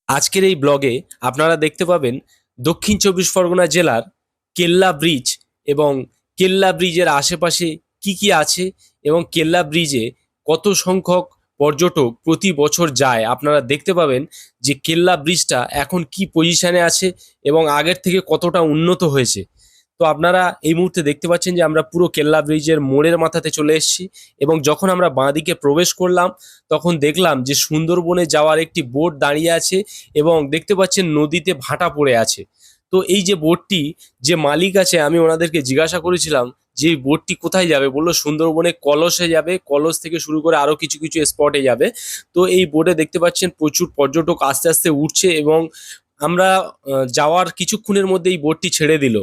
আজকের এই ব্লগে আপনারা দেখতে পাবেন দক্ষিণ চব্বিশ পরগনা জেলার কেল্লা ব্রিজ এবং কেল্লা ব্রিজের আশেপাশে কি কি আছে এবং কেল্লা ব্রিজে কত সংখ্যক পর্যটক প্রতি বছর যায়। আপনারা দেখতে পাবেন যে কেল্লা ব্রিজটা এখন কি পজিশনে আছে এবং আগের থেকে কতটা উন্নত হয়েছে। তো আপনারা এই মুহূর্তে দেখতে পাচ্ছেন যে আমরা পুরো কেল্লা ব্রিজের মোড়ের মাথাতে চলে এসেছি এবং যখন আমরা বাঁদিকে প্রবেশ করলাম তখন দেখলাম যে সুন্দরবনে যাওয়ার একটি বোট দাঁড়িয়ে আছে এবং দেখতে পাচ্ছেন নদীতে ভাটা পড়ে আছে। তো এই যে বোটটি, যে মালিক আছে, আমি ওনাদেরকে জিজ্ঞাসা করেছিলাম যে এই বোটটি কোথায় যাবে, বললো সুন্দরবনে কলসে যাবে, কলস থেকে শুরু করে আরো কিছু কিছু স্পটে যাবে। তো এই বোটে দেখতে পাচ্ছেন প্রচুর পর্যটক আস্তে আস্তে উঠছে এবং আমরা যাওয়ার কিছুক্ষণের মধ্যে এই বোটটি ছেড়ে দিল।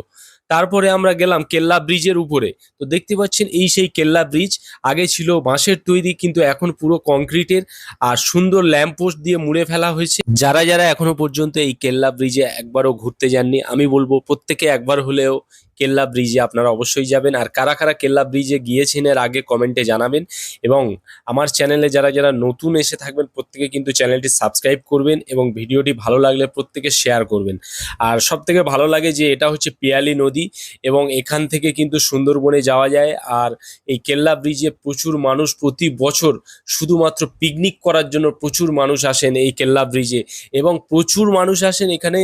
তারপরে আমরা গেলাম কেল্লা ব্রিজের উপরে। তো দেখতে পাচ্ছেন এই সেই কেল্লা ব্রিজ, আগে ছিল বাঁশের তৈরি কিন্তু এখন পুরো কংক্রিটের, আর সুন্দর ল্যাম্প পোস্ট দিয়ে মুড়ে ফেলা হয়েছে। যারা যারা এখনো পর্যন্ত এই কেল্লা ব্রিজে একবারও ঘুরতে যাননি, আমি বলবো প্রত্যেকে একবার হলেও কেল্লা ব্রিজে আপনারা অবশ্যই যাবেন। আর কারা কারা কেল্লা ব্রিজে গিয়েছেন এর আগে কমেন্টে জানাবেন। এবং আমার চ্যানেলে যারা যারা নতুন এসে থাকবেন প্রত্যেকে কিন্তু চ্যানেলটি সাবস্ক্রাইব করবেন এবং ভিডিওটি ভালো লাগলে প্রত্যেকে শেয়ার করবেন। আর সব থেকে ভালো লাগে যে এটা হচ্ছে পিয়ালি নদী এবং এখান থেকে কিন্তু সুন্দরবনে যাওয়া যায়। আর এই কেল্লা ব্রিজে প্রচুর মানুষ প্রতি বছর শুধুমাত্র পিকনিক করার জন্য প্রচুর মানুষ আসেন এই কেল্লা ব্রিজে, এবং প্রচুর মানুষ আসেন এখানে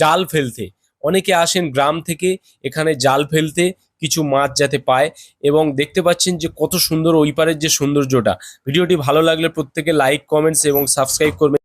জাল ফেলতে। অনেকে আসেন গ্রাম থেকে এখানে জাল ফেলতে কিছু মাছ যাতে পায়। এবং দেখতে পাচ্ছেন যে কত সুন্দর ওই পারের যে সৌন্দর্যটা। ভিডিওটি ভালো লাগলে প্রত্যেকে লাইক, কমেন্টস এবং সাবস্ক্রাইব করবেন।